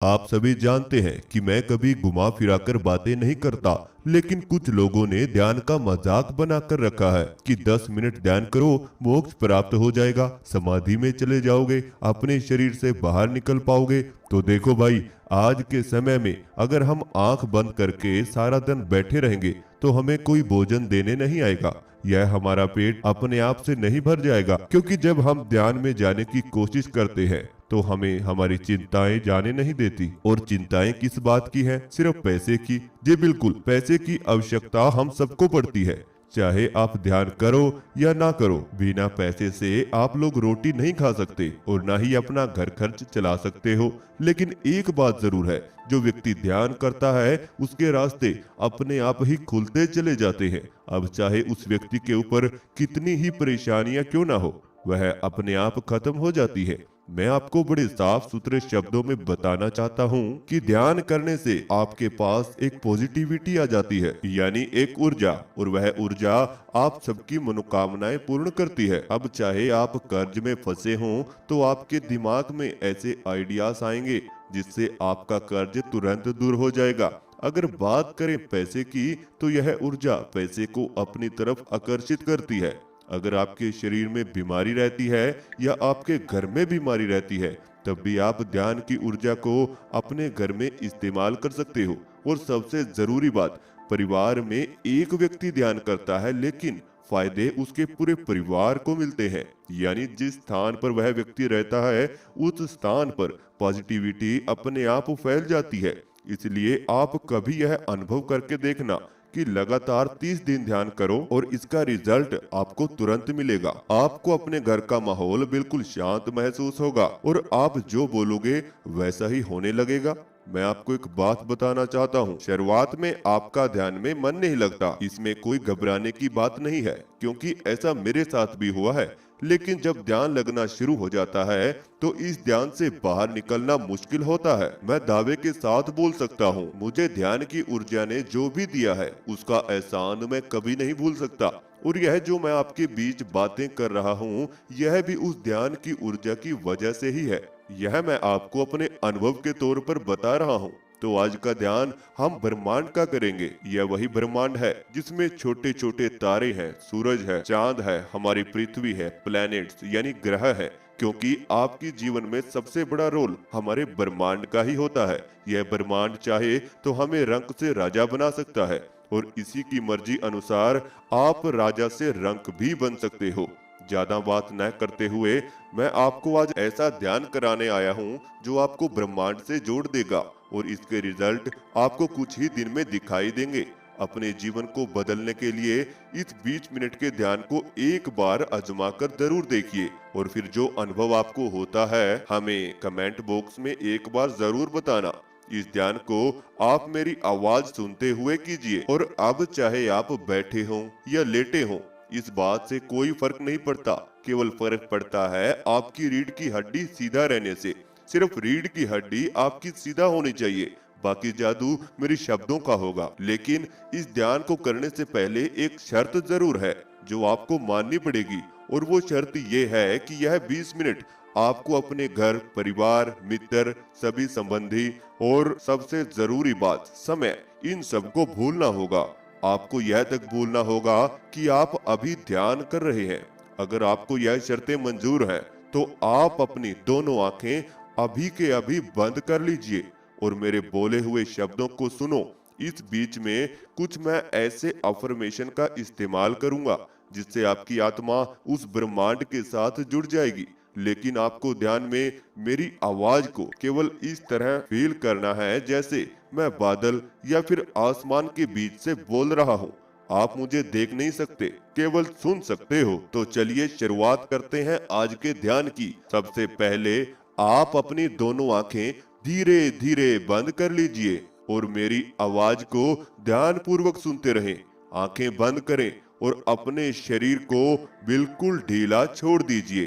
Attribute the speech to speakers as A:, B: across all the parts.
A: आप सभी जानते हैं कि मैं कभी घुमा फिराकर बातें नहीं करता, लेकिन कुछ लोगों ने ध्यान का मजाक बनाकर रखा है कि 10 मिनट ध्यान करो, मोक्ष प्राप्त हो जाएगा, समाधि में चले जाओगे, अपने शरीर से बाहर निकल पाओगे। तो देखो भाई, आज के समय में अगर हम आंख बंद करके सारा दिन बैठे रहेंगे तो हमें कोई भोजन देने नहीं आएगा। यह हमारा पेट अपने आप से नहीं भर जाएगा, क्योंकि जब हम ध्यान में जाने की कोशिश करते हैं तो हमें हमारी चिंताएं जाने नहीं देती। और चिंताएं किस बात की है? सिर्फ पैसे की। जी बिल्कुल, पैसे की आवश्यकता हम सबको पड़ती है, चाहे आप ध्यान करो या ना करो। बिना पैसे से आप लोग रोटी नहीं खा सकते और ना ही अपना घर खर्च चला सकते हो। लेकिन एक बात जरूर है, जो व्यक्ति ध्यान करता है उसके रास्ते अपने आप ही खुलते चले जाते हैं। अब चाहे उस व्यक्ति के ऊपर कितनी ही परेशानियां क्यों ना हो, वह अपने आप खत्म हो जाती है। मैं आपको बड़े साफ सुथरे शब्दों में बताना चाहता हूँ कि ध्यान करने से आपके पास एक पॉजिटिविटी आ जाती है, यानी एक ऊर्जा, और वह ऊर्जा आप सबकी मनोकामनाएं पूर्ण करती है। अब चाहे आप कर्ज में फंसे हों तो आपके दिमाग में ऐसे आइडियाज आएंगे जिससे आपका कर्ज तुरंत दूर हो जाएगा। अगर बात करें पैसे की, तो यह ऊर्जा पैसे को अपनी तरफ आकर्षित करती है। अगर आपके शरीर में बीमारी रहती है या आपके घर में बीमारी रहती है, तब भी आप ध्यान की ऊर्जा को अपने घर में इस्तेमाल कर सकते हो। और सबसे जरूरी बात, परिवार में एक व्यक्ति ध्यान करता है लेकिन फायदे उसके पूरे परिवार को मिलते हैं। यानी जिस स्थान पर वह व्यक्ति रहता है, उस स्थान पर पॉजिटिविटी अपने आप फैल जाती है। इसलिए आप कभी यह अनुभव करके देखना कि लगातार 30 दिन ध्यान करो और इसका रिजल्ट आपको तुरंत मिलेगा। आपको अपने घर का माहौल बिल्कुल शांत महसूस होगा और आप जो बोलोगे वैसा ही होने लगेगा। मैं आपको एक बात बताना चाहता हूँ, शुरुआत में आपका ध्यान में मन नहीं लगता, इसमें कोई घबराने की बात नहीं है, क्योंकि ऐसा मेरे साथ भी हुआ है। लेकिन जब ध्यान लगना शुरू हो जाता है तो इस ध्यान से बाहर निकलना मुश्किल होता है। मैं दावे के साथ बोल सकता हूँ, मुझे ध्यान की ऊर्जा ने जो भी दिया है उसका एहसान मैं कभी नहीं भूल सकता। और यह जो मैं आपके बीच बातें कर रहा हूँ, यह भी उस ध्यान की ऊर्जा की वजह से ही है। यह मैं आपको अपने अनुभव के तौर पर बता रहा हूँ। तो आज का ध्यान हम ब्रह्मांड का करेंगे। यह वही ब्रह्मांड है जिसमें छोटे छोटे तारे हैं, सूरज है, चांद है, हमारी पृथ्वी है, प्लैनेट्स यानी ग्रह है। क्योंकि आपकी जीवन में सबसे बड़ा रोल हमारे ब्रह्मांड का ही होता है। यह ब्रह्मांड चाहे तो हमें रंक से राजा बना सकता है और इसी की मर्जी अनुसार आप राजा से रंक भी बन सकते हो। ज्यादा बात न करते हुए मैं आपको आज ऐसा ध्यान कराने आया हूँ जो आपको ब्रह्मांड से जोड़ देगा और इसके रिजल्ट आपको कुछ ही दिन में दिखाई देंगे। अपने जीवन को बदलने के लिए इस 20 मिनट के ध्यान को एक बार आजमा कर जरूर देखिए और फिर जो अनुभव आपको होता है हमें कमेंट बॉक्स में एक बार जरूर बताना। इस ध्यान को आप मेरी आवाज सुनते हुए कीजिए और अब चाहे आप बैठे हों या लेटे हों, इस बात से कोई फर्क नहीं पड़ता। केवल फर्क पड़ता है आपकी रीढ़ की हड्डी सीधा रहने से। सिर्फ रीढ़ की हड्डी आपकी सीधा होनी चाहिए, बाकी जादू मेरे शब्दों का होगा। लेकिन इस ध्यान को करने से पहले एक शर्त जरूर है जो आपको माननी पड़ेगी, और वो शर्त ये है कि यह 20 मिनट आपको अपने घर, परिवार, मित्र, सभी संबंधी और सबसे जरूरी बात समय, इन सबको भूलना होगा। आपको यह तक भूलना होगा कि आप अभी ध्यान कर रहे हैं। अगर आपको यह शर्तें मंजूर हैं तो आप अपनी दोनों आंखें अभी के अभी बंद कर लीजिए और मेरे बोले हुए शब्दों को सुनो। इस बीच में कुछ मैं ऐसे अफर्मेशन का इस्तेमाल करूंगा जिससे आपकी आत्मा उस ब्रह्मांड के साथ जुड़ जाएगी। लेकिन आपको ध्यान में मेरी आवाज को केवल इस तरह फील करना है जैसे मैं बादल या फिर आसमान के बीच से बोल रहा हूँ। आप मुझे देख नहीं सकते, केवल सुन सकते हो। तो चलिए शुरुआत करते हैं आज के ध्यान की। सबसे पहले आप अपनी दोनों आंखें धीरे धीरे बंद कर लीजिए और मेरी आवाज को ध्यान पूर्वक सुनते रहें। आंखें बंद करें और अपने शरीर को बिल्कुल ढीला छोड़ दीजिए,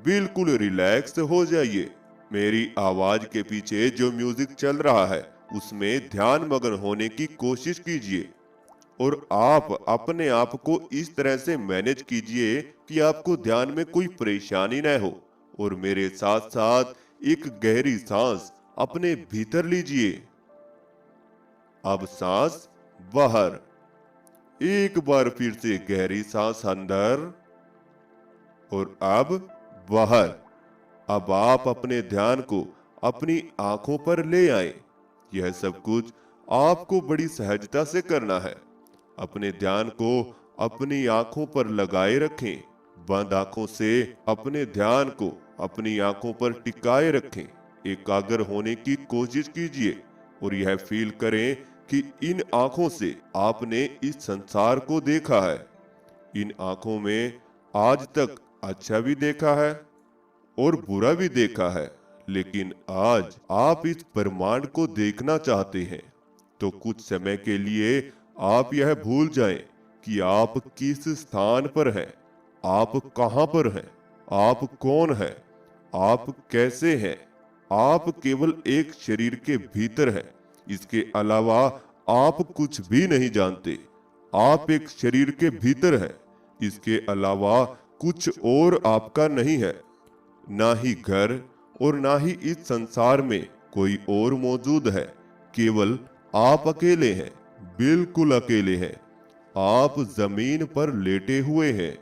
A: बिल्कुल रिलैक्स हो जाइए। मेरी आवाज के पीछे जो म्यूजिक चल रहा है उसमें ध्यान मग्न होने की कोशिश कीजिए और आप अपने आप को इस तरह से मैनेज कीजिए कि आपको ध्यान में कोई परेशानी न हो। और मेरे साथ साथ एक गहरी सांस अपने भीतर लीजिए। अब सांस बाहर। एक बार फिर से गहरी सांस अंदर और अब बाहर। अब आप अपने ध्यान को अपनी आंखों पर ले आए। यह सब कुछ आपको बड़ी सहजता से करना है। अपने ध्यान को अपनी आंखों पर लगाए रखें। बंद आंखों से अपने ध्यान को अपनी आंखों पर टिकाए रखें। एकाग्र होने की कोशिश कीजिए और यह फील करें कि इन आंखों से आपने इस संसार को देखा है। इन आंखों में आज तक अच्छा भी देखा है और बुरा भी देखा है, लेकिन आज आप इस ब्रह्मांड को देखना चाहते हैं। तो कुछ समय के लिए आप यह भूल जाएं कि आप किस स्थान पर हैं, आप कहां पर हैं, आप कौन हैं, आप कैसे हैं। आप केवल एक शरीर के भीतर हैं। इसके अलावा आप कुछ भी नहीं जानते। आप एक शरीर के भीतर हैं। इसके अलावा कुछ और आपका नहीं है। ना ही घर और ना ही इस संसार में कोई और मौजूद है। केवल आप अकेले हैं, बिल्कुल अकेले हैं। आप जमीन पर लेटे हुए हैं।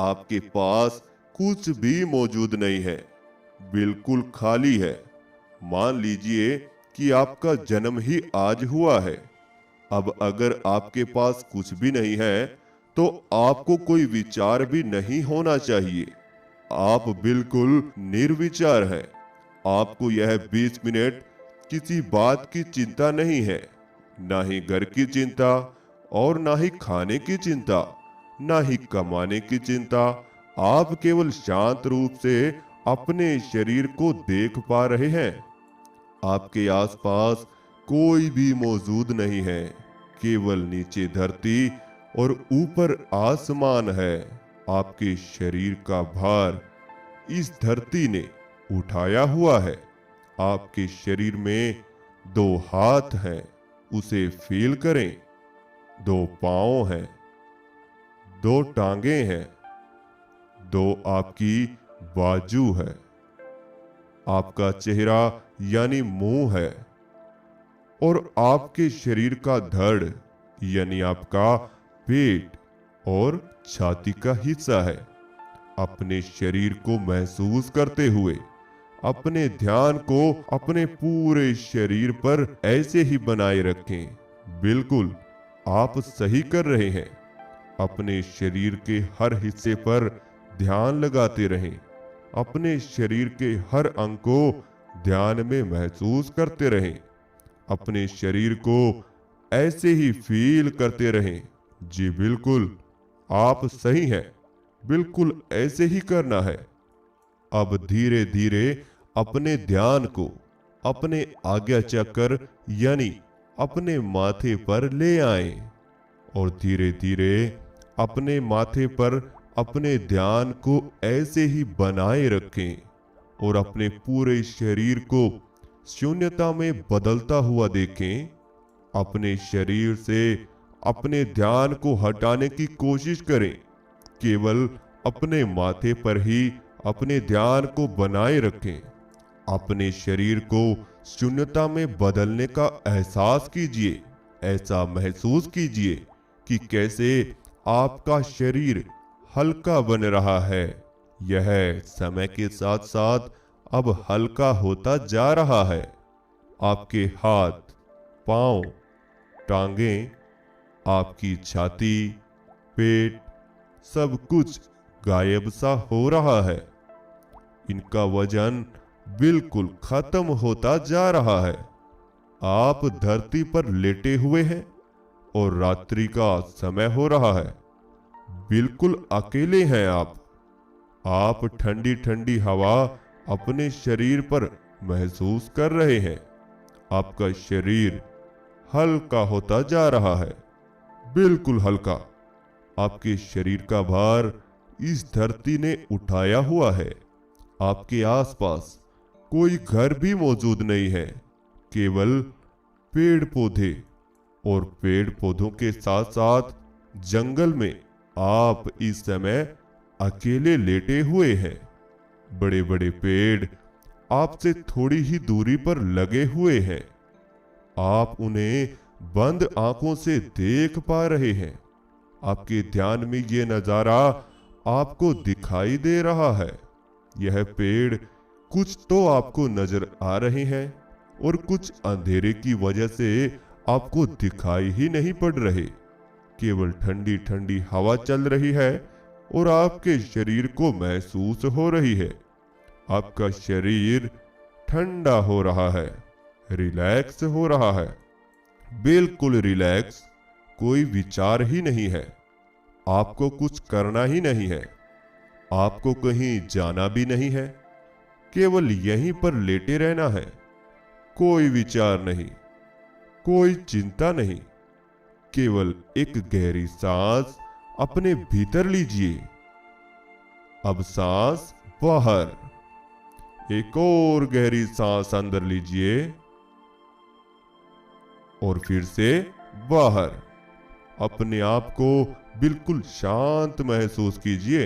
A: आपके पास कुछ भी मौजूद नहीं है, बिल्कुल खाली है। मान लीजिए कि आपका जन्म ही आज हुआ है। अब अगर आपके पास कुछ भी नहीं है तो आपको कोई विचार भी नहीं होना चाहिए। आप बिल्कुल निर्विचार हैं। आपको यह 20 मिनट किसी बात की चिंता नहीं है, ना ही घर की चिंता और ना ही खाने की चिंता, ना ही कमाने की चिंता। आप केवल शांत रूप से अपने शरीर को देख पा रहे हैं। आपके आसपास कोई भी मौजूद नहीं है, केवल नीचे धरती और ऊपर आसमान है। आपके शरीर का भार इस धरती ने उठाया हुआ है। आपके शरीर में 2 हाथ हैं, उसे फील करें। 2 पांव हैं, 2 टांगे हैं, 2 आपकी बाजू है। आपका चेहरा यानी मुंह है और आपके शरीर का धड़ यानी आपका पेट और छाती का हिस्सा है। अपने शरीर को महसूस करते हुए अपने ध्यान को अपने पूरे शरीर पर ऐसे ही बनाए रखें। बिल्कुल आप सही कर रहे हैं। अपने शरीर के हर हिस्से पर ध्यान लगाते रहें। अपने शरीर के हर अंग को ध्यान में महसूस करते रहें। अपने शरीर को ऐसे ही फील करते रहें। जी बिल्कुल, आप सही हैं। बिल्कुल ऐसे ही करना है। अब धीरे धीरे अपने ध्यान को अपने आज्ञा चक्र यानी अपने माथे पर ले आएं और धीरे धीरे अपने माथे पर अपने ध्यान को ऐसे ही बनाए रखें और अपने पूरे शरीर को शून्यता में बदलता हुआ देखें। अपने शरीर से अपने ध्यान को हटाने की कोशिश करें। केवल अपने माथे पर ही अपने ध्यान को बनाए रखें। अपने शरीर को शून्यता में बदलने का एहसास कीजिए। ऐसा महसूस कीजिए कि कैसे आपका शरीर हल्का बन रहा है। यह समय के साथ साथ अब हल्का होता जा रहा है। आपके हाथ, पांव, टांगें, आपकी छाती, पेट, सब कुछ गायब सा हो रहा है। इनका वजन बिल्कुल खत्म होता जा रहा है। आप धरती पर लेटे हुए हैं और रात्रि का समय हो रहा है। बिल्कुल अकेले हैं आप ठंडी ठंडी हवा अपने शरीर पर महसूस कर रहे हैं। आपका शरीर हल्का होता जा रहा है, बिल्कुल हल्का। आपके शरीर का भार इस धरती ने उठाया हुआ है। आपके आसपास कोई घर भी मौजूद नहीं है, केवल पेड़ पौधे और पेड़ पौधों के साथ साथ जंगल में आप इस समय अकेले लेटे हुए हैं। बड़े बड़े पेड़ आपसे थोड़ी ही दूरी पर लगे हुए हैं। आप उन्हें बंद आंखों से देख पा रहे हैं। आपके ध्यान में ये नजारा आपको दिखाई दे रहा है। यह पेड़ कुछ तो आपको नजर आ रहे हैं और कुछ अंधेरे की वजह से आपको दिखाई ही नहीं पड़ रहे। केवल ठंडी ठंडी हवा चल रही है और आपके शरीर को महसूस हो रही है। आपका शरीर ठंडा हो रहा है, रिलैक्स हो रहा है, बिल्कुल रिलैक्स। कोई विचार ही नहीं है, आपको कुछ करना ही नहीं है, आपको कहीं जाना भी नहीं है, केवल यहीं पर लेटे रहना है। कोई विचार नहीं, कोई चिंता नहीं, केवल एक गहरी सांस अपने भीतर लीजिए। अब सांस बाहर, एक और गहरी सांस अंदर लीजिए और फिर से बाहर। अपने आप को बिल्कुल शांत महसूस कीजिए।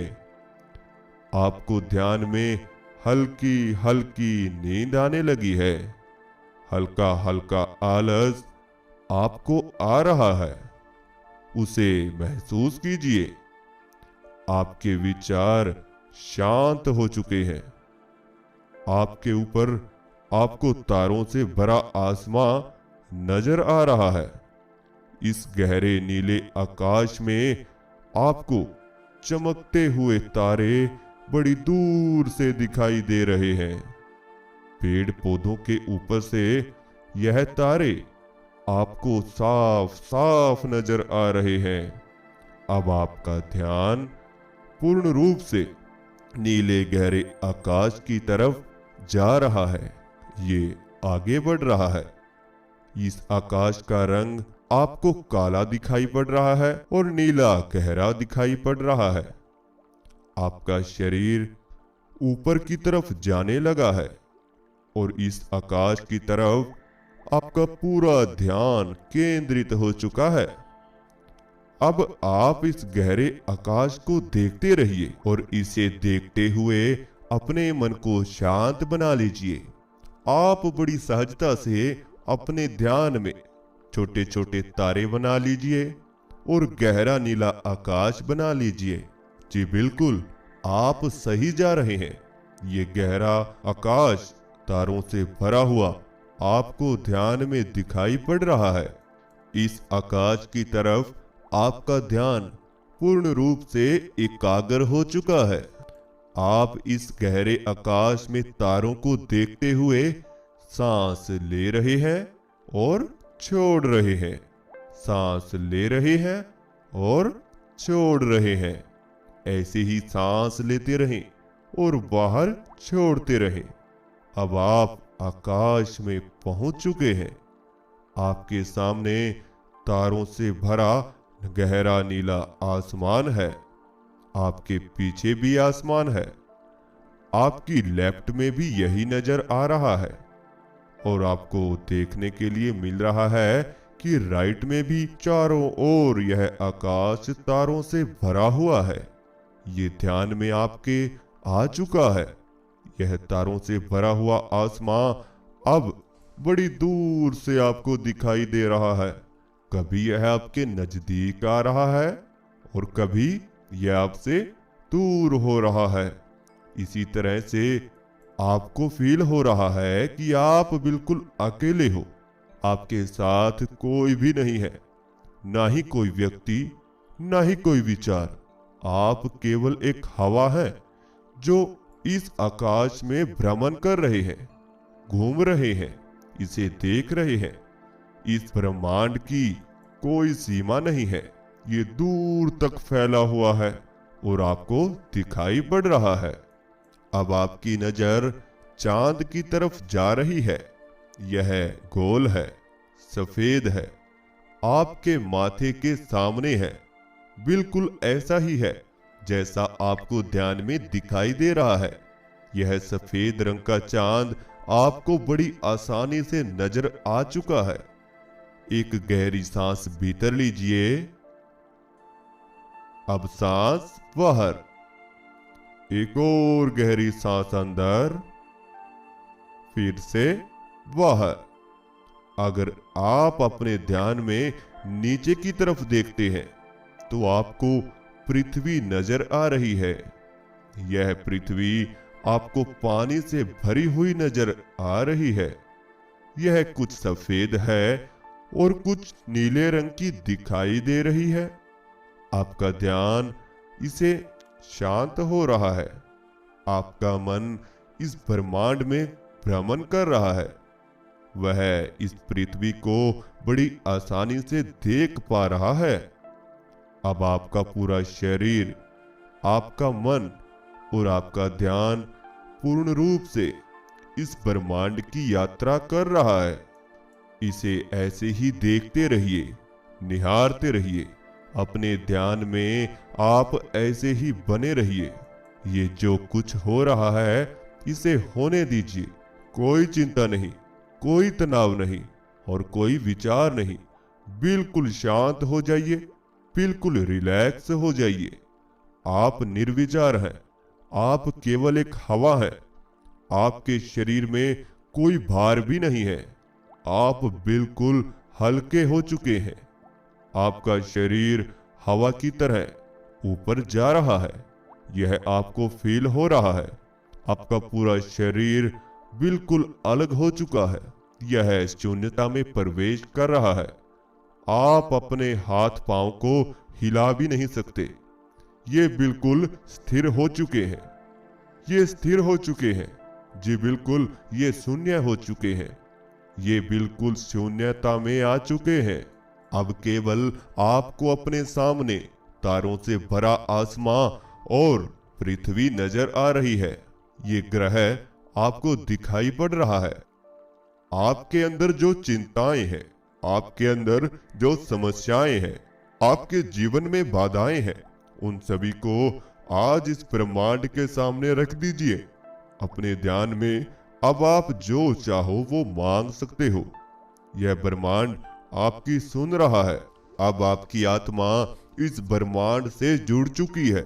A: आपको ध्यान में हल्की हल्की नींद आने लगी है। हल्का हल्का आलस आपको आ रहा है, उसे महसूस कीजिए। आपके विचार शांत हो चुके हैं। आपके ऊपर आपको तारों से भरा आसमां नजर आ रहा है। इस गहरे नीले आकाश में आपको चमकते हुए तारे बड़ी दूर से दिखाई दे रहे हैं। पेड़ पौधों के ऊपर से यह तारे आपको साफ साफ नजर आ रहे हैं। अब आपका ध्यान पूर्ण रूप से नीले गहरे आकाश की तरफ जा रहा है। ये आगे बढ़ रहा है। इस आकाश का रंग आपको काला दिखाई पड़ रहा है और नीला गहरा दिखाई पड़ रहा है। आपका शरीर ऊपर की तरफ जाने लगा है और इस आकाश की तरफ आपका पूरा ध्यान केंद्रित हो चुका है। अब आप इस गहरे आकाश को देखते रहिए और इसे देखते हुए अपने मन को शांत बना लीजिए। आप बड़ी सहजता से अपने ध्यान में छोटे छोटे तारे बना लीजिए और गहरा नीला आकाश बना लीजिए। जी बिल्कुल, आप सही जा रहे हैं। ये गहरा आकाश तारों से भरा हुआ आपको ध्यान में दिखाई पड़ रहा है। इस आकाश की तरफ आपका ध्यान पूर्ण रूप से एकाग्र हो चुका है। आप इस गहरे आकाश में तारों को देखते हुए सांस ले रहे हैं और छोड़ रहे हैं, सांस ले रहे हैं और छोड़ रहे हैं। ऐसे ही सांस लेते रहें और बाहर छोड़ते रहें। अब आप आकाश में पहुंच चुके हैं। आपके सामने तारों से भरा गहरा नीला आसमान है। आपके पीछे भी आसमान है। आपकी लेफ्ट में भी यही नजर आ रहा है और आपको देखने के लिए मिल रहा है कि राइट में भी चारों ओर यह आकाश तारों से भरा हुआ है। ये ध्यान में आपके आ चुका है। यह तारों से भरा हुआ आसमां अब बड़ी दूर से आपको दिखाई दे रहा है। कभी यह आपके नजदीक आ रहा है और कभी यह आपसे दूर हो रहा है। इसी तरह से आपको फील हो रहा है कि आप बिल्कुल अकेले हो। आपके साथ कोई भी नहीं है, ना ही कोई व्यक्ति, ना ही कोई विचार। आप केवल एक हवा है जो इस आकाश में भ्रमण कर रहे हैं, घूम रहे हैं, इसे देख रहे हैं। इस ब्रह्मांड की कोई सीमा नहीं है। ये दूर तक फैला हुआ है और आपको दिखाई पड़ रहा है। अब आपकी नजर चांद की तरफ जा रही है। यह गोल है, सफेद है, आपके माथे के सामने है। बिल्कुल ऐसा ही है जैसा आपको ध्यान में दिखाई दे रहा है। यह सफेद रंग का चांद आपको बड़ी आसानी से नजर आ चुका है। एक गहरी सांस भीतर लीजिए। अब सांस बाहर, एक और गहरी सांस अंदर फिर से बाहर। अगर आप अपने ध्यान में नीचे की तरफ देखते हैं तो आपको पृथ्वी नजर आ रही है। यह पृथ्वी आपको पानी से भरी हुई नजर आ रही है। यह कुछ सफेद है और कुछ नीले रंग की दिखाई दे रही है। आपका ध्यान इसे शांत हो रहा है। आपका मन इस ब्रह्मांड में भ्रमण कर रहा है। वह इस पृथ्वी को बड़ी आसानी से देख पा रहा है। अब आपका पूरा शरीर, आपका मन और आपका ध्यान पूर्ण रूप से इस ब्रह्मांड की यात्रा कर रहा है। इसे ऐसे ही देखते रहिए, निहारते रहिए। अपने ध्यान में आप ऐसे ही बने रहिए। ये जो कुछ हो रहा है इसे होने दीजिए। कोई चिंता नहीं, कोई तनाव नहीं और कोई विचार नहीं। बिल्कुल शांत हो जाइए, बिल्कुल रिलैक्स हो जाइए। आप निर्विचार हैं। आप केवल एक हवा है। आपके शरीर में कोई भार भी नहीं है। आप बिल्कुल हल्के हो चुके हैं। आपका शरीर हवा की तरह ऊपर जा रहा है। यह आपको फील हो रहा है। आपका पूरा शरीर बिल्कुल अलग हो चुका है। यह शून्यता में प्रवेश कर रहा है। आप अपने हाथ पांव को हिला भी नहीं सकते। ये बिल्कुल स्थिर हो चुके हैं। ये स्थिर हो चुके हैं। जी बिल्कुल, ये शून्य हो चुके हैं। ये बिल्कुल शून्यता में आ चुके हैं। अब केवल आपको अपने सामने तारों से भरा आसमां और पृथ्वी नजर आ रही है। ये ग्रह आपको दिखाई पड़ रहा है। आपके अंदर जो चिंताएं हैं, आपके अंदर जो समस्याएं हैं, आपके जीवन में बाधाएं हैं, उन सभी को आज इस ब्रह्मांड के सामने रख दीजिए। अपने ध्यान में अब आप जो चाहो वो मांग सकते हो। यह ब्रह्मांड आपकी सुन रहा है। अब आपकी आत्मा इस ब्रह्मांड से जुड़ चुकी है।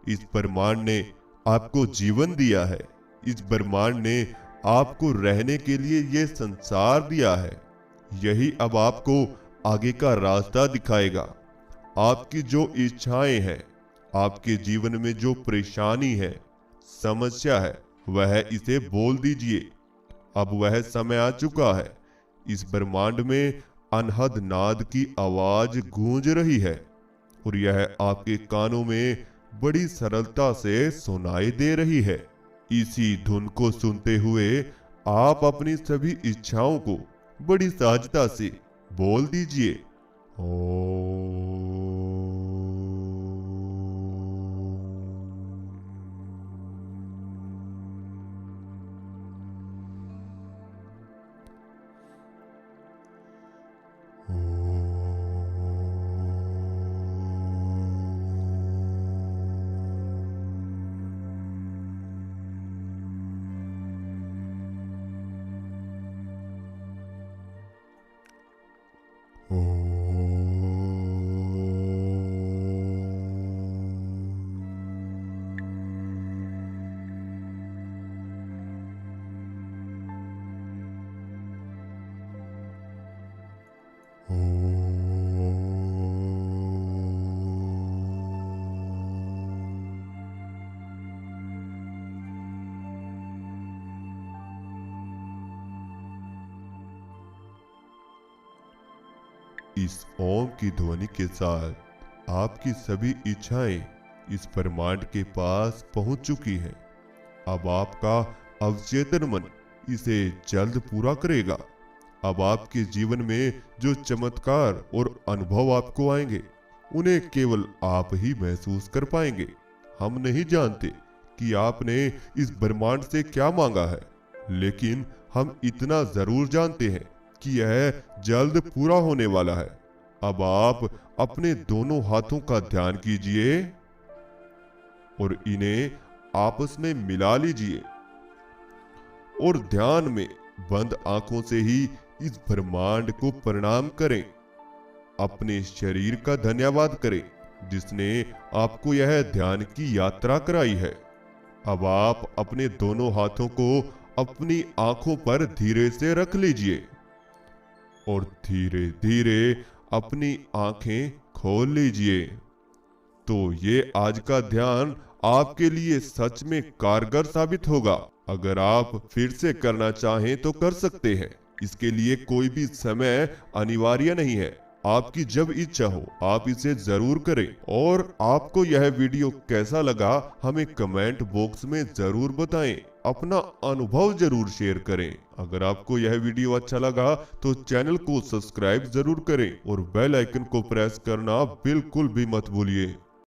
A: इस ब्रह्मांड ने आपको जीवन दिया है। इस ब्रह्मांड ने आपको रहने के लिए ये संसार दिया है। यही अब आपको आगे का रास्ता दिखाएगा। आपकी जो इच्छाएं हैं, आपके जीवन में जो परेशानी है, समस्या है, वह इसे बोल दीजिए। अब वह समय आ चुका है। इस ब्रह्मांड में अनहद नाद की आवाज गूंज रही है और यह आपके कानों में बड़ी सरलता से सुनाई दे रही है। इसी धुन को सुनते हुए आप अपनी सभी इच्छाओं को बड़ी सहजता से बोल दीजिए। इस ओम की ध्वनि के साथ आपकी सभी इच्छाएं इस ब्रह्मांड के पास पहुंच चुकी हैं। अब आपका अवचेतन मन इसे जल्द पूरा करेगा। अब आपके जीवन में जो चमत्कार और अनुभव आपको आएंगे, उन्हें केवल आप ही महसूस कर पाएंगे। हम नहीं जानते कि आपने इस ब्रह्मांड से क्या मांगा है, लेकिन हम इतना जरूर जानते हैं कि यह जल्द पूरा होने वाला है। अब आप अपने दोनों हाथों का ध्यान कीजिए और इन्हें आपस में मिला लीजिए और ध्यान में बंद आंखों से ही इस ब्रह्मांड को प्रणाम करें। अपने शरीर का धन्यवाद करें जिसने आपको यह ध्यान की यात्रा कराई है। अब आप अपने दोनों हाथों को अपनी आंखों पर धीरे से रख लीजिए और धीरे धीरे अपनी आंखें खोल लीजिए। तो ये आज का ध्यान आपके लिए सच में कारगर साबित होगा। अगर आप फिर से करना चाहें तो कर सकते हैं। इसके लिए कोई भी समय अनिवार्य नहीं है। आपकी जब इच्छा हो आप इसे जरूर करें। और आपको यह वीडियो कैसा लगा हमें कमेंट बॉक्स में जरूर बताएं। अपना अनुभव जरूर शेयर करें। अगर आपको यह वीडियो अच्छा लगा तो चैनल को सब्सक्राइब जरूर करें और बेल आइकन को प्रेस करना बिल्कुल भी मत भूलिए।